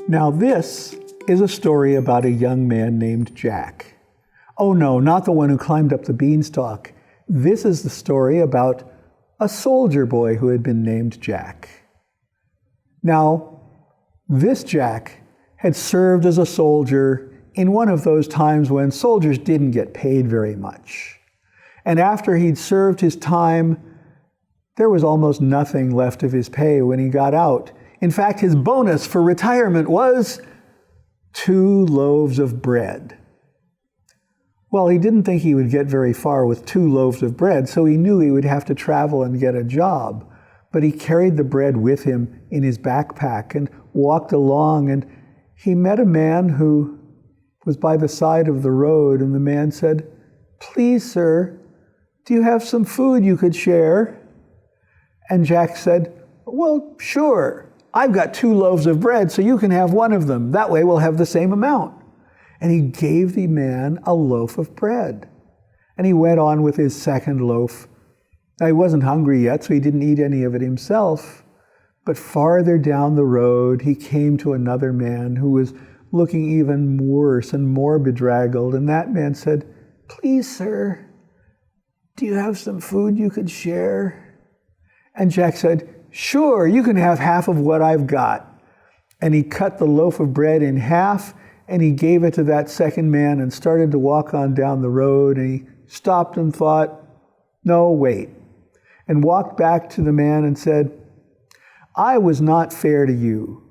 Now this is a story about a young man named Jack. Oh no, not the one who climbed up the beanstalk. This is the story about a soldier boy who had been named Jack. Now, this Jack had served as a soldier in one of those times when soldiers didn't get paid very much. And after he'd served his time, there was almost nothing left of his pay when he got out. In fact, his bonus for retirement was 2 loaves of bread. Well, he didn't think he would get very far with 2 loaves of bread, so he knew he would have to travel and get a job. But he carried the bread with him in his backpack and walked along, and he met a man who was by the side of the road, and the man said, "Please, sir, do you have some food you could share?" And Jack said, "Well, sure. I've got 2 loaves of bread, so you can have one of them. That way we'll have the same amount." And he gave the man a loaf of bread. And he went on with his second loaf. Now, he wasn't hungry yet, so he didn't eat any of it himself. But farther down the road, he came to another man who was looking even worse and more bedraggled. And that man said, "Please, sir, do you have some food you could share?" And Jack said, "Sure, you can have half of what I've got." And he cut the loaf of bread in half, and he gave it to that second man and started to walk on down the road. And he stopped and thought, "No, wait," and walked back to the man and said, "I was not fair to you.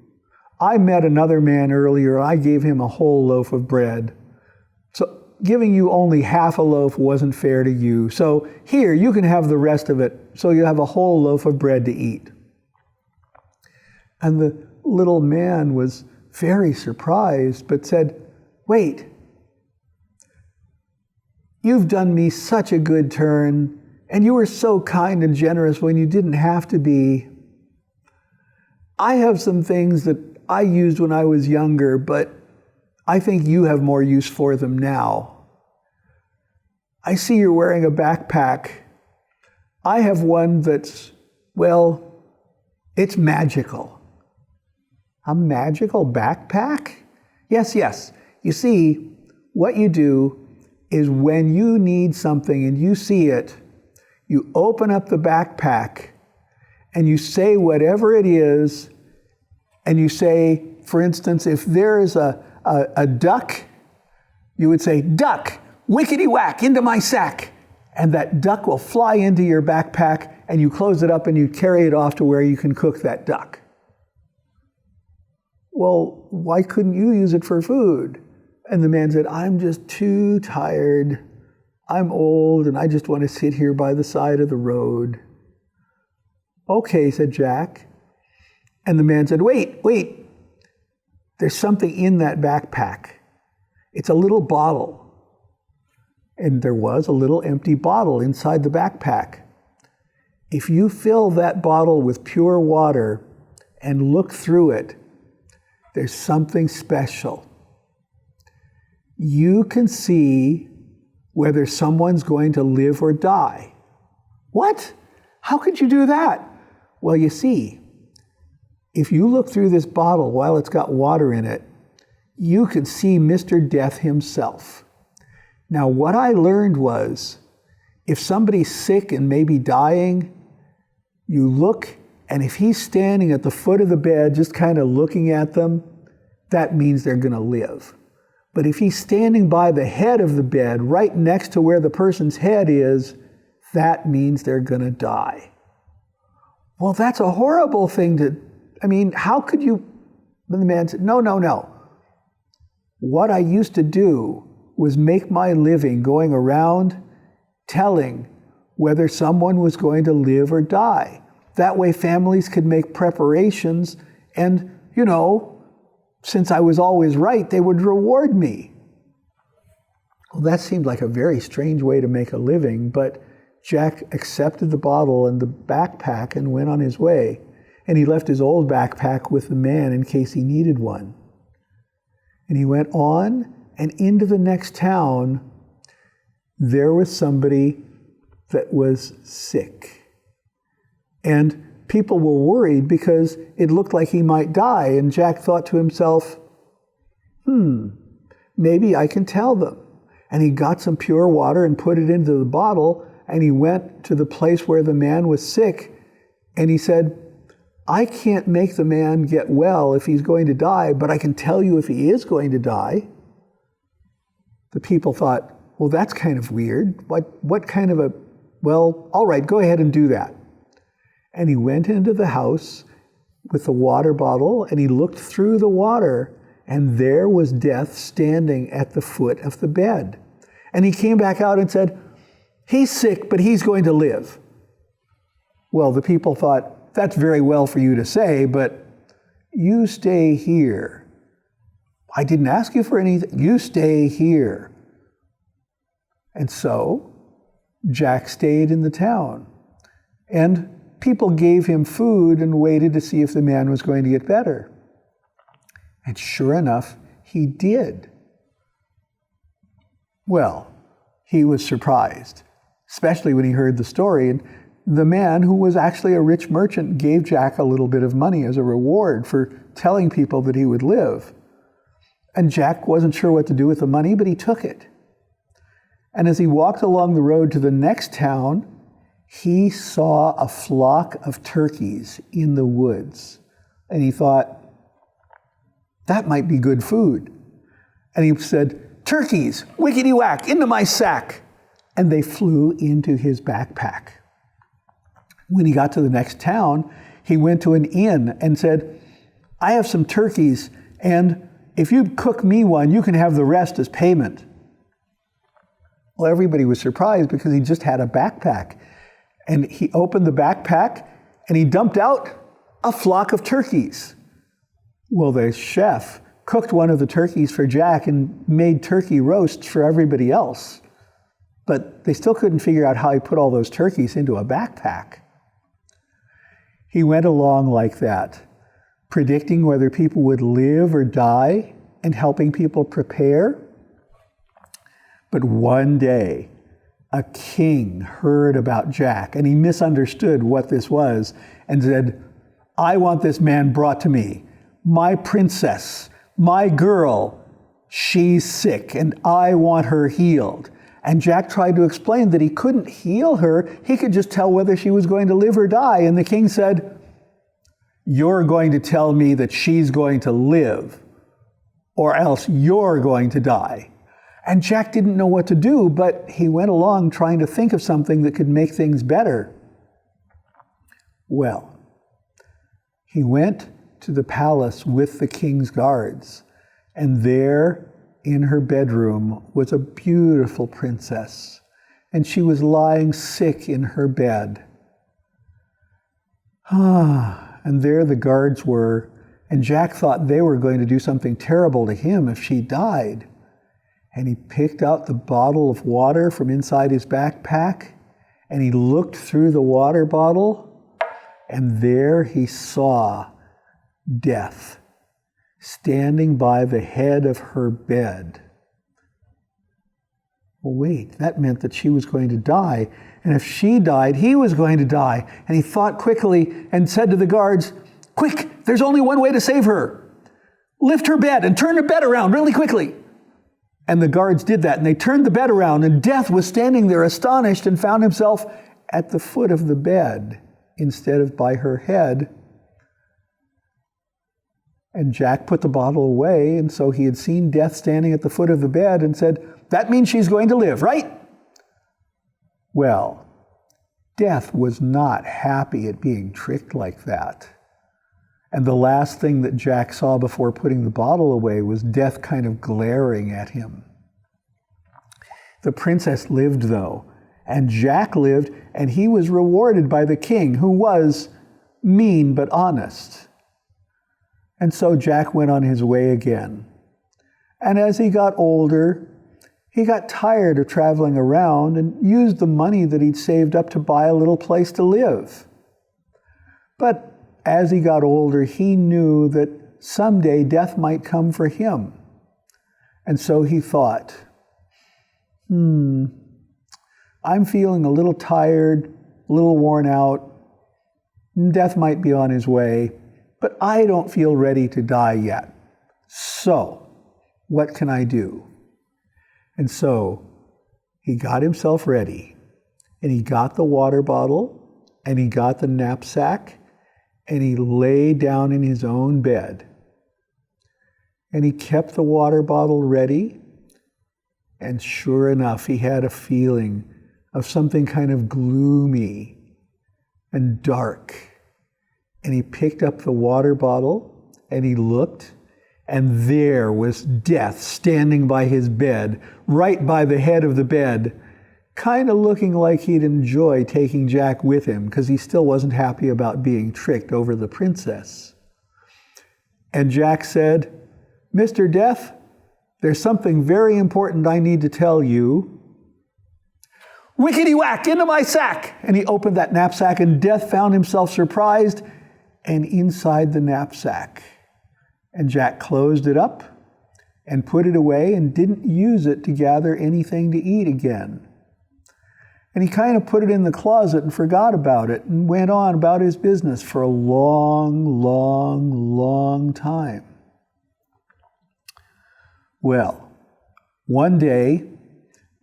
I met another man earlier. I gave him a whole loaf of bread. So giving you only half a loaf wasn't fair to you. So here, you can have the rest of it, so you have a whole loaf of bread to eat." And the little man was very surprised, but said, "Wait, you've done me such a good turn, and you were so kind and generous when you didn't have to be. I have some things that I used when I was younger, but I think you have more use for them now. I see you're wearing a backpack. I have one that's, well, it's magical." "A magical backpack?" Yes. You see, what you do is when you need something and you see it, you open up the backpack and you say whatever it is, and you say, for instance, if there is a duck, you would say, "Duck, wickety-whack, into my sack." And that duck will fly into your backpack, and you close it up and you carry it off to where you can cook that duck. "Well, why couldn't you use it for food?" And the man said, "I'm just too tired. I'm old and I just want to sit here by the side of the road." "Okay," said Jack. And the man said, wait, there's something in that backpack. It's a little bottle." And there was a little empty bottle inside the backpack. "If you fill that bottle with pure water and look through it, there's something special. You can see whether someone's going to live or die." "What? How could you do that?" "Well, you see, if you look through this bottle while it's got water in it, you can see Mr. Death himself. Now, what I learned was, if somebody's sick and maybe dying, you look, and if he's standing at the foot of the bed, just kind of looking at them, that means they're going to live. But if he's standing by the head of the bed, right next to where the person's head is, that means they're going to die." "Well, that's a horrible thing to, how could you?" And the man said, No. What I used to do was make my living going around telling whether someone was going to live or die. That way families could make preparations, and, since I was always right, they would reward me." Well, that seemed like a very strange way to make a living, but Jack accepted the bottle and the backpack and went on his way. And he left his old backpack with the man in case he needed one. And he went on and into the next town. There was somebody that was sick. And people were worried because it looked like he might die. And Jack thought to himself, maybe I can tell them. And he got some pure water and put it into the bottle, and he went to the place where the man was sick, and he said, I can't make the man get well if he's going to die, but I can tell you if he is going to die. The people thought, well, that's kind of weird. What kind of a, well, all right, go ahead and do that. And he went into the house with the water bottle, and he looked through the water, and there was Death standing at the foot of the bed. And he came back out and said, he's sick, but he's going to live. Well, the people thought, that's very well for you to say, but you stay here. I didn't ask you for anything. You stay here. And so Jack stayed in the town. And people gave him food and waited to see if the man was going to get better. And sure enough, he did. Well, he was surprised, especially when he heard the story. And the man, who was actually a rich merchant, gave Jack a little bit of money as a reward for telling people that he would live. And Jack wasn't sure what to do with the money, but he took it. And as he walked along the road to the next town, he saw a flock of turkeys in the woods. And he thought, that might be good food. And he said, turkeys, wickety-whack, into my sack. And they flew into his backpack. When he got to the next town, he went to an inn and said, I have some turkeys, and if you cook me one, you can have the rest as payment. Well, everybody was surprised because he just had a backpack. And he opened the backpack, and he dumped out a flock of turkeys. Well, the chef cooked one of the turkeys for Jack and made turkey roasts for everybody else. But they still couldn't figure out how he put all those turkeys into a backpack. He went along like that, predicting whether people would live or die and helping people prepare. But one day, a king heard about Jack, and he misunderstood what this was and said, I want this man brought to me. My princess, my girl, she's sick, and I want her healed. And Jack tried to explain that he couldn't heal her. He could just tell whether she was going to live or die. And the king said, you're going to tell me that she's going to live, or else you're going to die. And Jack didn't know what to do, but he went along trying to think of something that could make things better. Well, he went to the palace with the king's guards, and there in her bedroom was a beautiful princess, and she was lying sick in her bed. And there the guards were, and Jack thought they were going to do something terrible to him if she died. And he picked out the bottle of water from inside his backpack, and he looked through the water bottle, and there he saw Death standing by the head of her bed. Well, wait, that meant that she was going to die. And if she died, he was going to die. And he thought quickly and said to the guards, quick, there's only one way to save her. Lift her bed and turn the bed around really quickly. And the guards did that, and they turned the bed around, and Death was standing there astonished and found himself at the foot of the bed instead of by her head. And Jack put the bottle away, and so he had seen Death standing at the foot of the bed and said, that means she's going to live, right? Well, Death was not happy at being tricked like that. And the last thing that Jack saw before putting the bottle away was Death kind of glaring at him. The princess lived, though, and Jack lived, and he was rewarded by the king, who was mean but honest. And so Jack went on his way again. And as he got older, he got tired of traveling around and used the money that he'd saved up to buy a little place to live. But as he got older, he knew that someday Death might come for him. And so he thought, I'm feeling a little tired, a little worn out. Death might be on his way, but I don't feel ready to die yet. So, what can I do? And so, he got himself ready, and he got the water bottle, and he got the knapsack, and he lay down in his own bed. And he kept the water bottle ready, and sure enough, he had a feeling of something kind of gloomy and dark. And he picked up the water bottle, and he looked, and there was Death standing by his bed, right by the head of the bed, kind of looking like he'd enjoy taking Jack with him, because he still wasn't happy about being tricked over the princess. And Jack said, "Mr. Death, there's something very important I need to tell you." "Wickety-whack, into my sack!" And he opened that knapsack, and Death found himself surprised and inside the knapsack. And Jack closed it up and put it away and didn't use it to gather anything to eat again. And he kind of put it in the closet and forgot about it and went on about his business for a long, long, long time. Well, one day,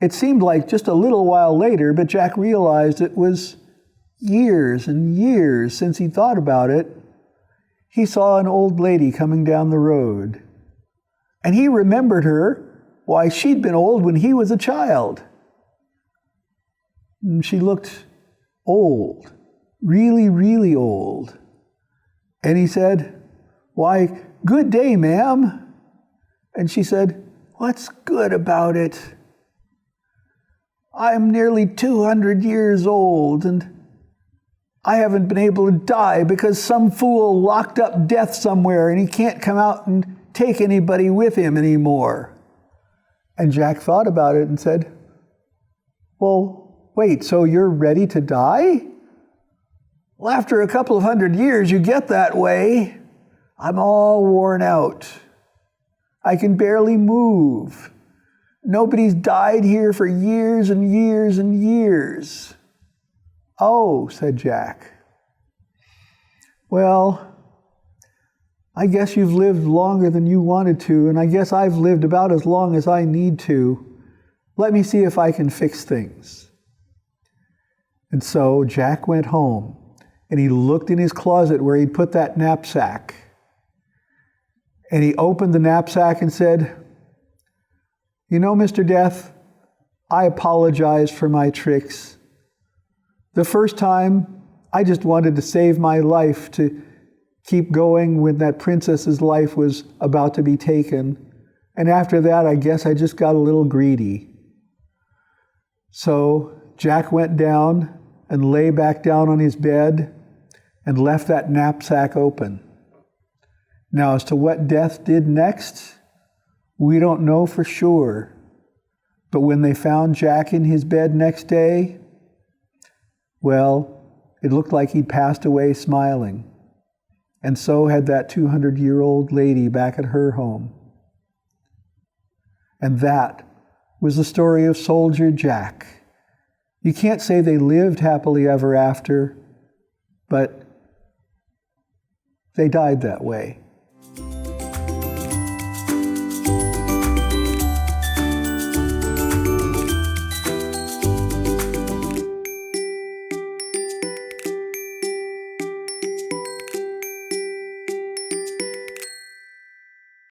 it seemed like just a little while later, but Jack realized it was years and years since he thought about it. He saw an old lady coming down the road. And he remembered her. Why, she'd been old when he was a child. And she looked old, really, really old. And he said, "Why, good day, ma'am." And she said, "What's good about it? I'm nearly 200 years old, and I haven't been able to die because some fool locked up Death somewhere and he can't come out and take anybody with him anymore." And Jack thought about it and said, "Well, wait, so you're ready to die?" "Well, after a couple of 100 years, you get that way. I'm all worn out. I can barely move. Nobody's died here for years and years and years." "Oh," said Jack. "Well, I guess you've lived longer than you wanted to, and I guess I've lived about as long as I need to. Let me see if I can fix things." And so Jack went home, and he looked in his closet where he'd put that knapsack. And he opened the knapsack and said, "You know, Mr. Death, I apologize for my tricks. The first time, I just wanted to save my life, to keep going when that princess's life was about to be taken. And after that, I guess I just got a little greedy." So Jack went down and lay back down on his bed and left that knapsack open. Now, as to what Death did next, we don't know for sure. But when they found Jack in his bed next day, well, it looked like he'd passed away smiling. And so had that 200-year-old lady back at her home. And that was the story of Soldier Jack. You can't say they lived happily ever after, but they died that way.